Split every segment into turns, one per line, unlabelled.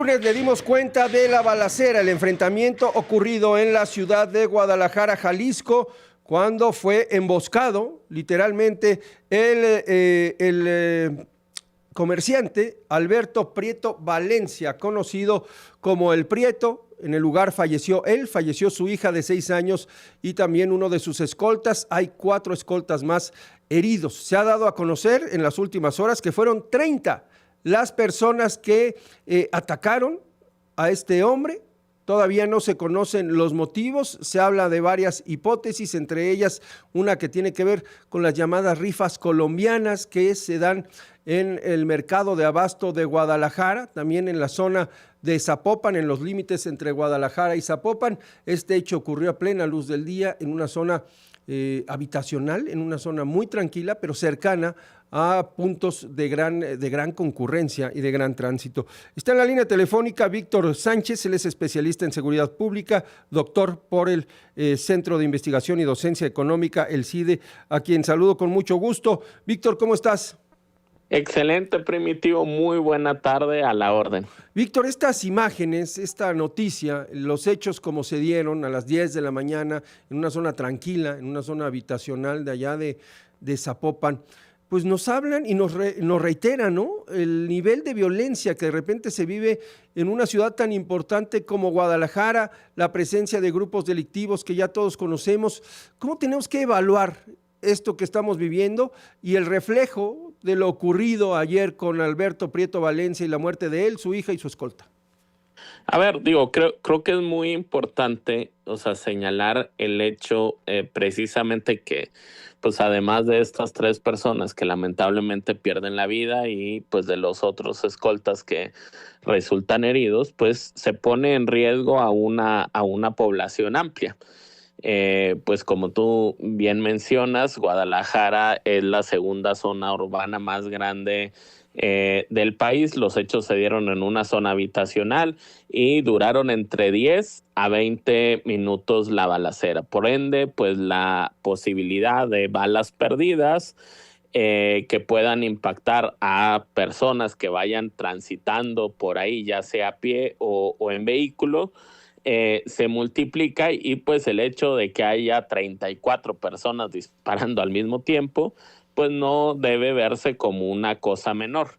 Lunes le dimos cuenta de la balacera, el enfrentamiento ocurrido en la ciudad de Guadalajara, Jalisco, cuando fue emboscado literalmente el comerciante Alberto Prieto Valencia, conocido como El Prieto. En el lugar falleció él, falleció su hija de 6 años y también uno de sus escoltas. Hay 4 escoltas más heridos. Se ha dado a conocer en las últimas horas que fueron 30 las personas que atacaron a este hombre. Todavía no se conocen los motivos, se habla de varias hipótesis, entre ellas una que tiene que ver con las llamadas rifas colombianas que se dan en el mercado de abasto de Guadalajara, también en la zona de Zapopan, en los límites entre Guadalajara y Zapopan. Este hecho ocurrió a plena luz del día en una zona habitacional, en una zona muy tranquila, pero cercana a puntos de gran concurrencia y de gran tránsito. Está en la línea telefónica Víctor Sánchez, él es especialista en seguridad pública, doctor por el Centro de Investigación y Docencia Económica, el CIDE, a quien saludo con mucho gusto. Víctor, ¿cómo estás?
Excelente, Primitivo, muy buena tarde, a la orden.
Víctor, estas imágenes, esta noticia, los hechos como se dieron a las 10 de la mañana en una zona tranquila, en una zona habitacional de allá de Zapopan, pues nos hablan y nos reiteran, ¿no?, el nivel de violencia que de repente se vive en una ciudad tan importante como Guadalajara, la presencia de grupos delictivos que ya todos conocemos. ¿Cómo tenemos que evaluar esto que estamos viviendo y el reflejo de lo ocurrido ayer con Alberto Prieto Valencia y la muerte de él, su hija y su escolta?
A ver, creo que es muy importante, señalar el hecho precisamente que, pues además de estas 3 personas que lamentablemente pierden la vida y pues de los otros escoltas que resultan heridos, pues se pone en riesgo a una población amplia. Pues como tú bien mencionas, Guadalajara es la segunda zona urbana más grande del país. Los hechos se dieron en una zona habitacional y duraron entre 10 a 20 minutos la balacera. Por ende, pues la posibilidad de balas perdidas que puedan impactar a personas que vayan transitando por ahí, ya sea a pie o en vehículo, se multiplica, y pues el hecho de que haya 34 personas disparando al mismo tiempo, pues no debe verse como una cosa menor.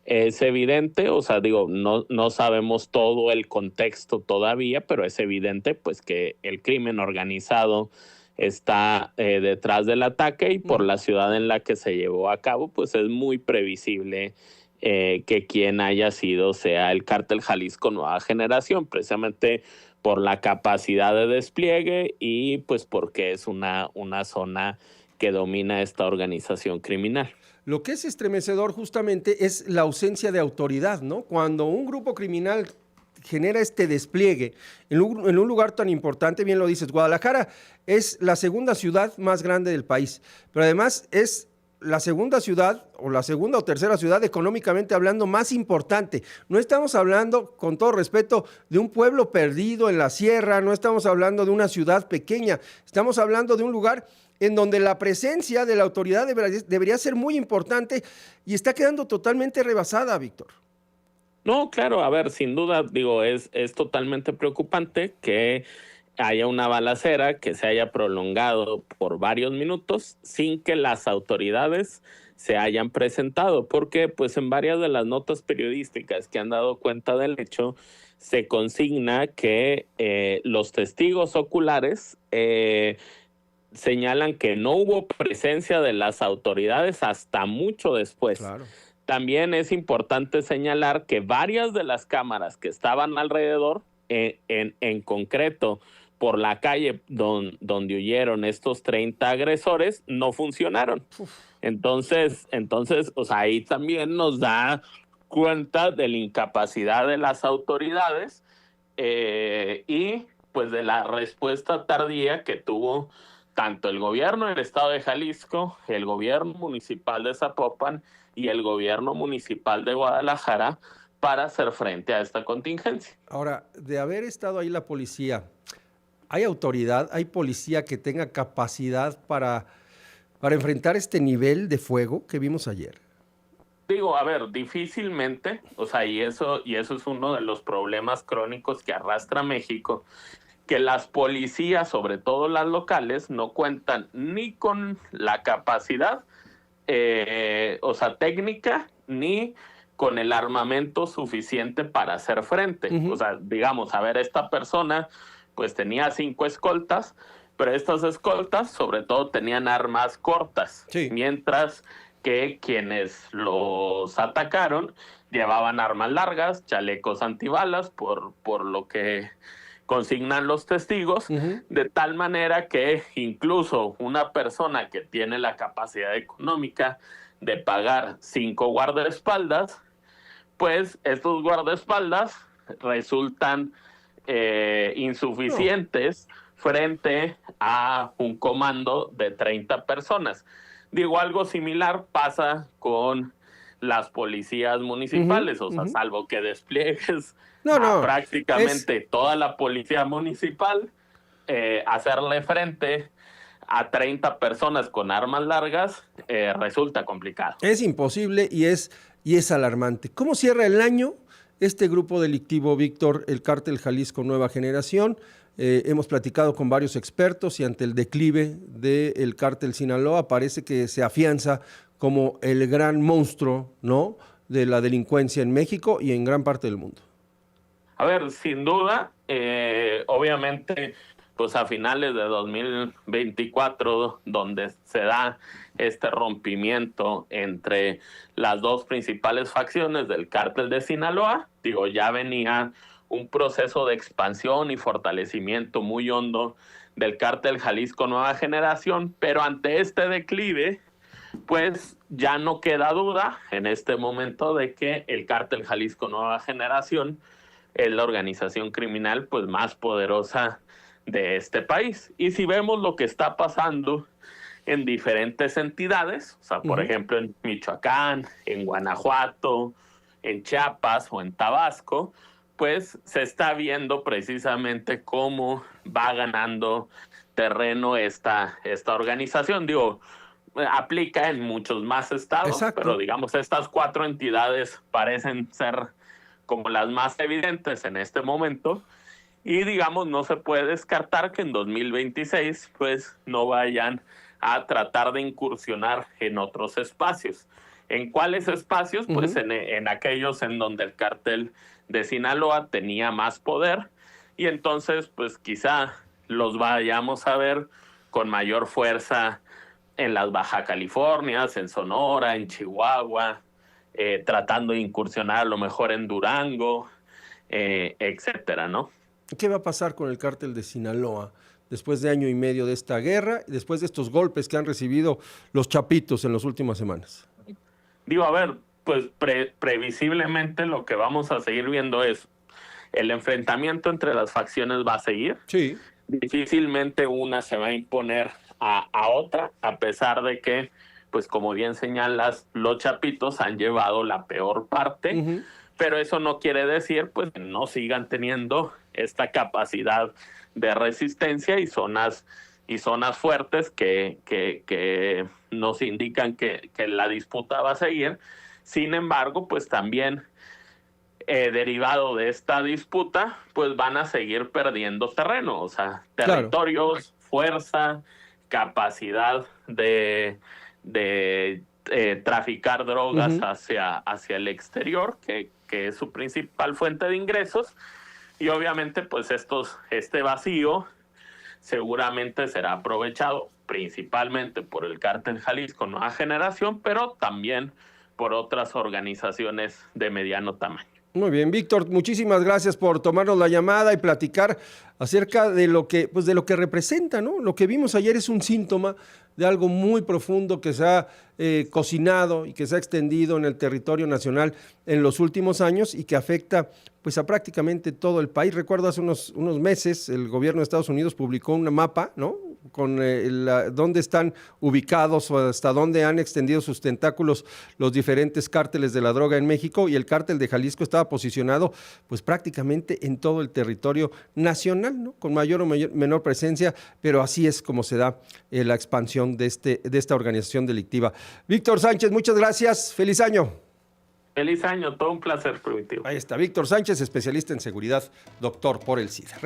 Es evidente, no sabemos todo el contexto todavía, pero es evidente pues que el crimen organizado está detrás del ataque, y por la ciudad en la que se llevó a cabo, pues es muy previsible que quien haya sido sea el Cártel Jalisco Nueva Generación, precisamente por la capacidad de despliegue y pues porque es una zona que domina esta organización criminal.
Lo que es estremecedor justamente es la ausencia de autoridad, ¿no? Cuando un grupo criminal genera este despliegue en un lugar tan importante, bien lo dices, Guadalajara es la segunda ciudad más grande del país, pero además es la segunda ciudad o la segunda o tercera ciudad económicamente hablando más importante. No estamos hablando, con todo respeto, de un pueblo perdido en la sierra, no estamos hablando de una ciudad pequeña, estamos hablando de un lugar en donde la presencia de la autoridad debería ser muy importante y está quedando totalmente rebasada, Víctor.
No, claro, a ver, sin duda, es totalmente preocupante que haya una balacera que se haya prolongado por varios minutos sin que las autoridades se hayan presentado, porque pues en varias de las notas periodísticas que han dado cuenta del hecho se consigna que los testigos oculares señalan que no hubo presencia de las autoridades hasta mucho después.
Claro.
También es importante señalar que varias de las cámaras que estaban alrededor, en concreto por la calle donde huyeron estos 30 agresores, no funcionaron. Entonces, ahí también nos da cuenta de la incapacidad de las autoridades y pues de la respuesta tardía que tuvo tanto el gobierno del estado de Jalisco, el gobierno municipal de Zapopan y el gobierno municipal de Guadalajara para hacer frente a esta contingencia.
Ahora, de haber estado ahí la policía, ¿hay autoridad, hay policía que tenga capacidad para enfrentar este nivel de fuego que vimos ayer?
Digo, a ver, difícilmente, o sea, y eso es uno de los problemas crónicos que arrastra México, que las policías, sobre todo las locales, no cuentan ni con la capacidad, o sea, técnica, ni con el armamento suficiente para hacer frente. O sea, digamos, a ver, esta persona pues tenía 5 escoltas, pero estas escoltas sobre todo tenían armas cortas,
Sí.
mientras que quienes los atacaron llevaban armas largas, chalecos antibalas, por lo que consignan los testigos, de tal manera que incluso una persona que tiene la capacidad económica de pagar 5 guardaespaldas, pues estos guardaespaldas resultan insuficientes frente a un comando de 30 personas. Digo, algo similar pasa con las policías municipales, o sea, salvo que despliegues prácticamente toda la policía municipal, hacerle frente a 30 personas con armas largas resulta complicado.
Es imposible y es alarmante. ¿Cómo cierra el año este grupo delictivo, Víctor, el Cártel Jalisco Nueva Generación? Hemos platicado con varios expertos y ante el declive del Cártel Sinaloa parece que se afianza como el gran monstruo, ¿no?, de la delincuencia en México y en gran parte del mundo.
A ver, sin duda, obviamente, pues a finales de 2024, donde se da este rompimiento entre las dos principales facciones del Cártel de Sinaloa, digo, ya venía un proceso de expansión y fortalecimiento muy hondo del Cártel Jalisco Nueva Generación, pero ante este declive, pues ya no queda duda en este momento de que el Cártel Jalisco Nueva Generación es la organización criminal pues más poderosa de este país. Y si vemos lo que está pasando en diferentes entidades, o sea, por ejemplo, en Michoacán, en Guanajuato, en Chiapas o en Tabasco, pues se está viendo precisamente cómo va ganando terreno esta organización. Digo, aplica en muchos más estados, exacto, pero digamos, estas 4 entidades parecen ser como las más evidentes en este momento, y digamos, no se puede descartar que en 2026 pues no vayan a tratar de incursionar en otros espacios. ¿En cuáles espacios? Pues en aquellos en donde el Cártel de Sinaloa tenía más poder, y entonces pues quizá los vayamos a ver con mayor fuerza en las Baja Californias, en Sonora, en Chihuahua, tratando de incursionar a lo mejor en Durango, etcétera, ¿no?
¿Qué va a pasar con el Cártel de Sinaloa después de año y medio de esta guerra, después de estos golpes que han recibido los chapitos en las últimas semanas?
Digo, a ver, pues previsiblemente lo que vamos a seguir viendo es el enfrentamiento entre las facciones va a seguir.
Sí.
Difícilmente una se va a imponer a otra, a pesar de que, pues como bien señalas, los chapitos han llevado la peor parte, pero eso no quiere decir pues que no sigan teniendo esta capacidad de resistencia y zonas fuertes que nos indican que la disputa va a seguir. Sin embargo, pues también derivado de esta disputa, pues van a seguir perdiendo terreno, o sea, territorios, claro, fuerza, capacidad de traficar drogas hacia el exterior, que es su principal fuente de ingresos, y obviamente pues este vacío seguramente será aprovechado principalmente por el Cártel Jalisco Nueva Generación, pero también por otras organizaciones de mediano tamaño.
Muy bien, Víctor, muchísimas gracias por tomarnos la llamada y platicar acerca de lo que representa, ¿no? Lo que vimos ayer es un síntoma de algo muy profundo que se ha cocinado y que se ha extendido en el territorio nacional en los últimos años y que afecta pues a prácticamente todo el país. Recuerdo hace unos meses el gobierno de Estados Unidos publicó un mapa, ¿no?, con dónde están ubicados o hasta dónde han extendido sus tentáculos los diferentes cárteles de la droga en México, y el cártel de Jalisco estaba posicionado pues prácticamente en todo el territorio nacional, ¿no?, con mayor o menor presencia, pero así es como se da la expansión de esta organización delictiva. Víctor Sánchez, muchas gracias, feliz año.
Feliz año, todo un placer, Primitivo.
Ahí está, Víctor Sánchez, especialista en seguridad, doctor por el SIDA.